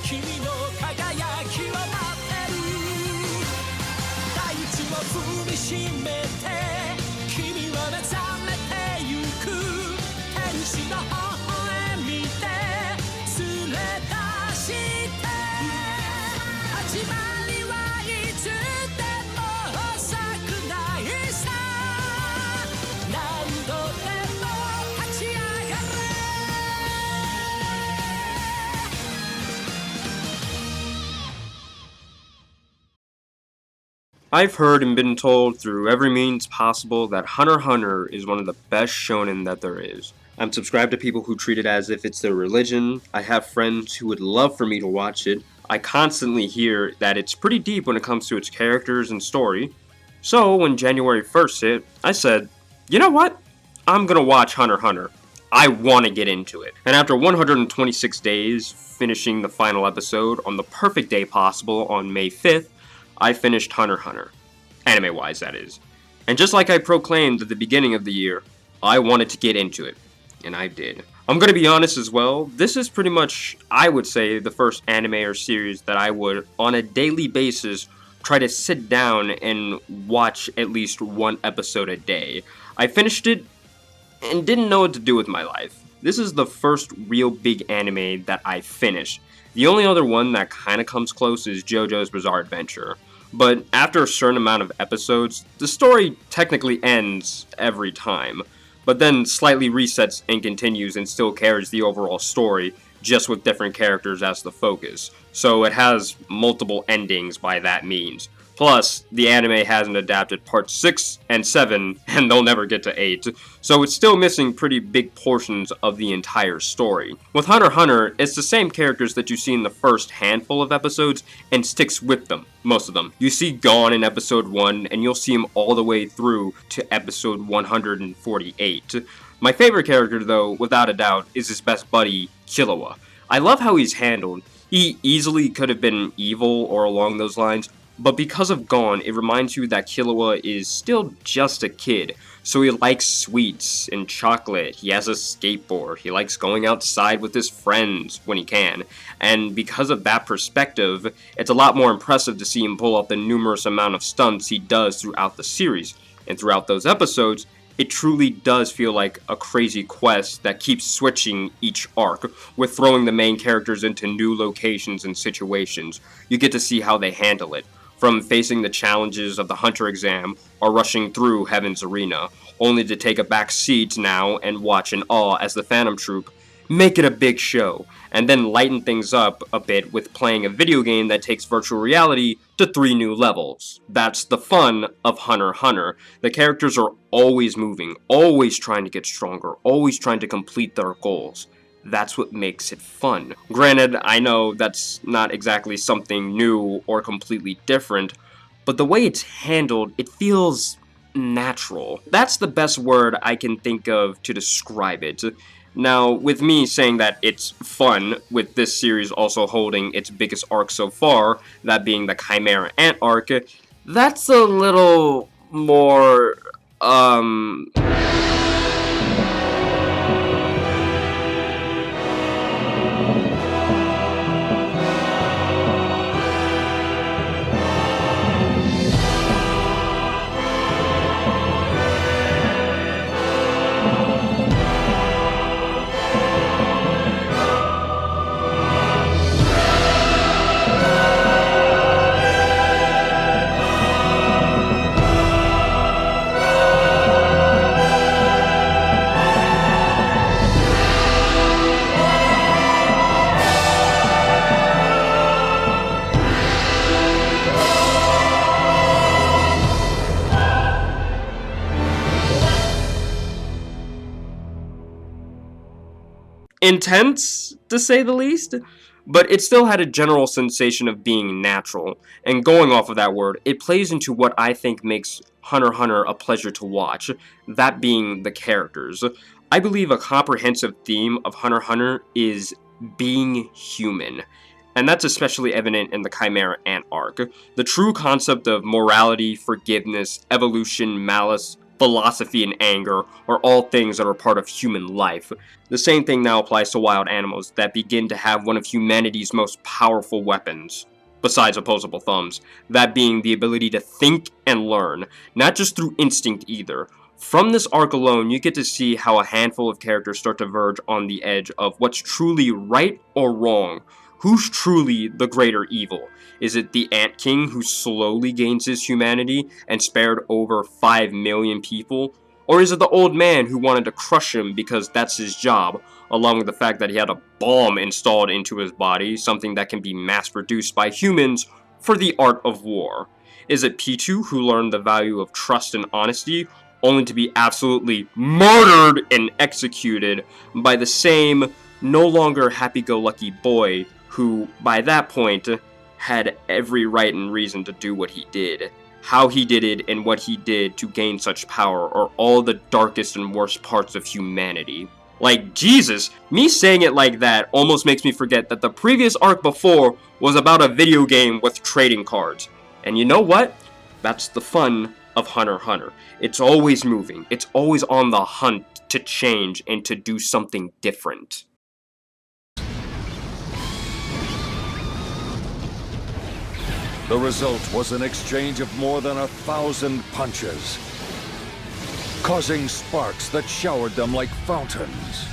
君の輝きを待ってる大地を踏みしめて君は目覚めてゆく天使の微笑みで連れ出して始まりはいつでも遅くないさ何度でも立ち上がれ I've heard and been told through every means possible that Hunter x Hunter is one of the best shonen that there is. I'm subscribed to people who treat it as if it's their religion. I have friends who would love for me to watch it. I constantly hear that it's pretty deep when it comes to its characters and story. So when January 1st hit, I said, you know what? I'm gonna watch Hunter x Hunter. I want to get into it. And after 126 days, finishing the final episode on the perfect day possible on May 5th, I finished Hunter x Hunter. Anime-wise, that is. And just like I proclaimed at the beginning of the year, I wanted to get into it. And I did. I'm gonna be honest as well, this is pretty much, I would say, the first anime or series that I would, on a daily basis, try to sit down and watch at least one episode a day. I finished it and didn't know what to do with my life. This is the first real big anime that I finished. The only other one that kinda comes close is JoJo's Bizarre Adventure. But after a certain amount of episodes, the story technically ends every time, but then slightly resets and continues and still carries the overall story, just with different characters as the focus. So it has multiple endings by that means. Plus, the anime hasn't adapted parts 6 and 7, and they'll never get to 8, so it's still missing pretty big portions of the entire story. With Hunter x Hunter, it's the same characters that you see in the first handful of episodes, and sticks with them, most of them. You see Gon in episode 1, and you'll see him all the way through to episode 148. My favorite character, though, without a doubt, is his best buddy, Killua. I love how he's handled. He easily could have been evil or along those lines, but because of Gon, it reminds you that Killua is still just a kid. So he likes sweets and chocolate, he has a skateboard, he likes going outside with his friends when he can. And because of that perspective, it's a lot more impressive to see him pull off the numerous amount of stunts he does throughout the series. And throughout those episodes, it truly does feel like a crazy quest that keeps switching each arc, with throwing the main characters into new locations and situations. You get to see how they handle it. From facing the challenges of the Hunter exam or rushing through Heaven's Arena, only to take a back seat now and watch in awe as the Phantom Troop make it a big show, and then lighten things up a bit with playing a video game that takes virtual reality to 3 new levels. That's the fun of Hunter x Hunter. The characters are always moving, always trying to get stronger, always trying to complete their goals. That's what makes it fun. Granted, I know that's not exactly something new or completely different, but the way it's handled, it feels natural. That's the best word I can think of to describe it. Now, with me saying that it's fun, with this series also holding its biggest arc so far, that being the Chimera Ant arc, that's a little more, intense, to say the least, but it still had a general sensation of being natural. And going off of that word, it plays into what I think makes Hunter x Hunter a pleasure to watch, that being the characters. I believe a comprehensive theme of Hunter x Hunter is being human. And that's especially evident in the Chimera Ant arc. The true concept of morality, forgiveness, evolution, malice, philosophy and anger are all things that are part of human life. The same thing now applies to wild animals that begin to have one of humanity's most powerful weapons, besides opposable thumbs, that being the ability to think and learn, not just through instinct either. From this arc alone, you get to see how a handful of characters start to verge on the edge of what's truly right or wrong. Who's truly the greater evil? Is it the Ant King who slowly gains his humanity and spared over 5 million people? Or is it the old man who wanted to crush him because that's his job, along with the fact that he had a bomb installed into his body, something that can be mass-produced by humans for the art of war? Is it Pichu who learned the value of trust and honesty, only to be absolutely murdered and executed by the same no longer happy-go-lucky boy who, by that point, had every right and reason to do what he did? How he did it and what he did to gain such power are all the darkest and worst parts of humanity. Like, Jesus, me saying it like that almost makes me forget that the previous arc before was about a video game with trading cards. And you know what? That's the fun of Hunter x Hunter. It's always moving. It's always on the hunt to change and to do something different. The result was an exchange of more than 1,000 punches, causing sparks that showered them like fountains.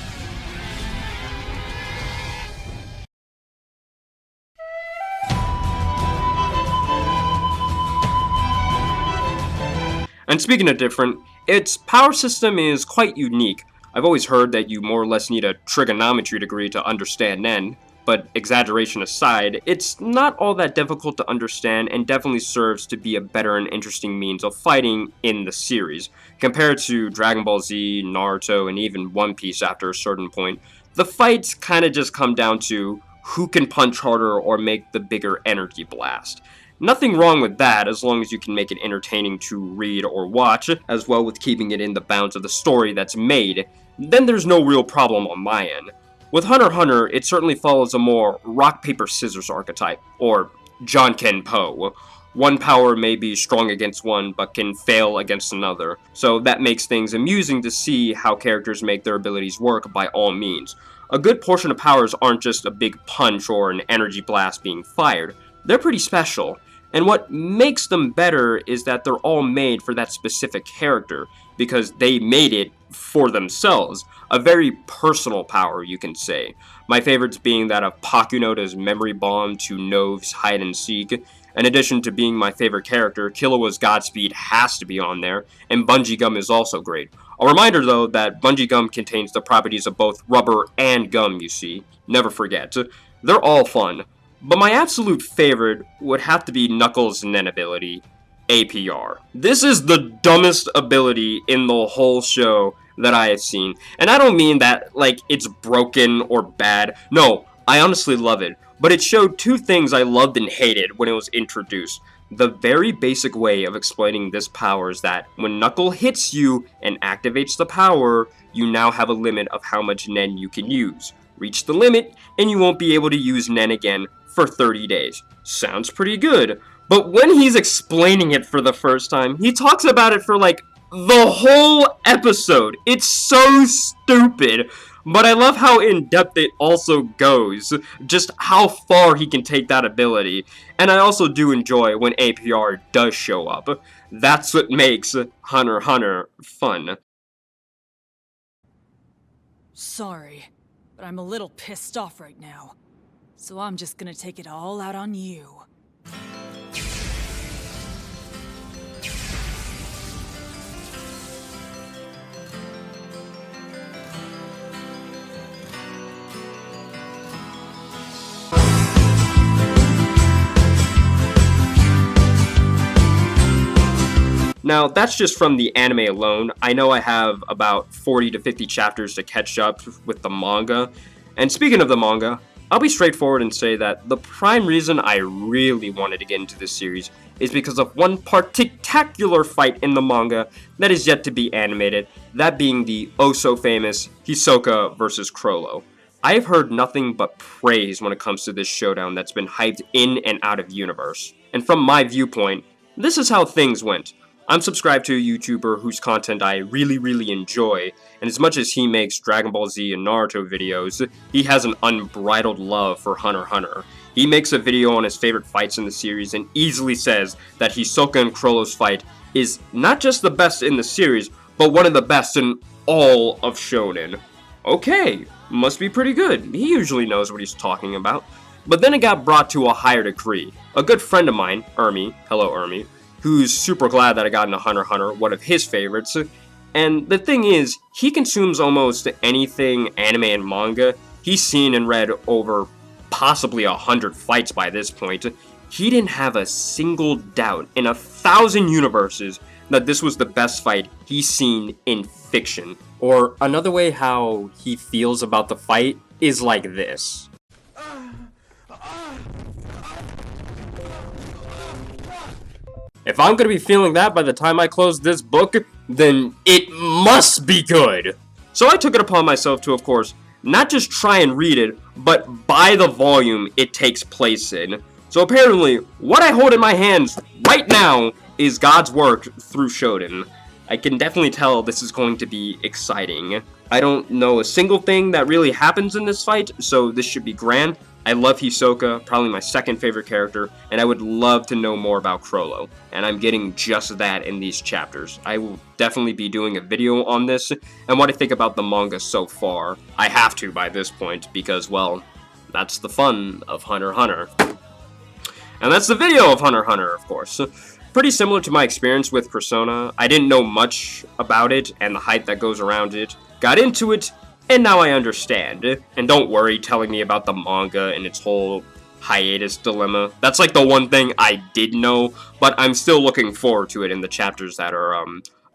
And speaking of different, its power system is quite unique. I've always heard that you more or less need a trigonometry degree to understand Nen, but exaggeration aside, it's not all that difficult to understand and definitely serves to be a better and interesting means of fighting in the series. Compared to Dragon Ball Z, Naruto, and even One Piece after a certain point, the fights kinda just come down to who can punch harder or make the bigger energy blast. Nothing wrong with that, as long as you can make it entertaining to read or watch, as well with keeping it in the bounds of the story that's made, then there's no real problem on my end. With Hunter x Hunter, it certainly follows a more rock-paper-scissors archetype, or Janken-Po. One power may be strong against one, but can fail against another, so that makes things amusing to see how characters make their abilities work by all means. A good portion of powers aren't just a big punch or an energy blast being fired. They're pretty special, and what makes them better is that they're all made for that specific character, because they made it for themselves. A very personal power, you can say. My favorites being that of Pakunoda's memory bomb to Nove's hide and seek. In addition to being my favorite character, Killua's Godspeed has to be on there, and Bungee Gum is also great. A reminder though that Bungee Gum contains the properties of both rubber and gum, you see. Never forget. They're all fun. But my absolute favorite would have to be Knuckles' Nen ability, APR. This is the dumbest ability in the whole show that I have seen. And I don't mean that, like, it's broken or bad. No, I honestly love it. But it showed two things I loved and hated when it was introduced. The very basic way of explaining this power is that when Knuckle hits you and activates the power, you now have a limit of how much Nen you can use. Reach the limit, and you won't be able to use Nen again for 30 days. Sounds pretty good. But when he's explaining it for the first time, he talks about it for like the whole episode. It's so stupid. But I love how in-depth it also goes. Just how far he can take that ability. And I also do enjoy when APR does show up. That's what makes Hunter x Hunter fun. Sorry, but I'm a little pissed off right now. So I'm just gonna take it all out on you. Now, that's just from the anime alone. I know I have about 40 to 50 chapters to catch up with the manga. And speaking of the manga, I'll be straightforward and say that the prime reason I really wanted to get into this series is because of one particular fight in the manga that is yet to be animated, that being the oh-so-famous Hisoka versus Chrollo. I've heard nothing but praise when it comes to this showdown that's been hyped in and out of universe. And from my viewpoint, this is how things went. I'm subscribed to a YouTuber whose content I really enjoy, and as much as he makes Dragon Ball Z and Naruto videos, he has an unbridled love for Hunter x Hunter. He makes a video on his favorite fights in the series and easily says that Hisoka and Chrollo's fight is not just the best in the series, but one of the best in all of Shonen. Okay, must be pretty good. He usually knows what he's talking about. But then it got brought to a higher degree. A good friend of mine, Ermi, hello Ermi, who's super glad that I got into Hunter x Hunter, one of his favorites. And the thing is, he consumes almost anything anime and manga. He's seen and read over possibly 100 fights by this point. He didn't have a single doubt in 1,000 universes that this was the best fight he's seen in fiction. Or another way how he feels about the fight is like this. If I'm gonna be feeling that by the time I close this book, then it must be good! So I took it upon myself to, of course, not just try and read it, but buy the volume it takes place in. So apparently, what I hold in my hands right now is God's work through Shonen. I can definitely tell this is going to be exciting. I don't know a single thing that really happens in this fight, so this should be grand. I love Hisoka, probably my second favorite character, and I would love to know more about Chrollo, and I'm getting just that in these chapters. I will definitely be doing a video on this, and what I think about the manga so far. I have to by this point, because, well, that's the fun of Hunter x Hunter. And that's the video of Hunter x Hunter, of course. Pretty similar to my experience with Persona. I didn't know much about it, and the hype that goes around it. Got into it, and now I understand. And don't worry telling me about the manga and its whole hiatus dilemma. That's like the one thing I did know, but I'm still looking forward to it in the chapters that are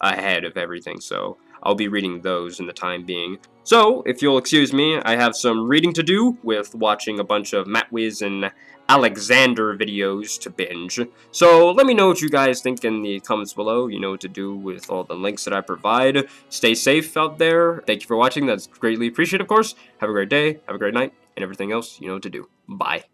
ahead of everything, so I'll be reading those in the time being. So, if you'll excuse me, I have some reading to do with watching a bunch of Matwiz and Alexander videos to binge. So let me know what you guys think in the comments below. You know what to do with all the links that I provide. Stay safe out there. Thank you for watching. That's greatly appreciated, of course. Have a great day, have a great night, and everything else you know what to do. Bye.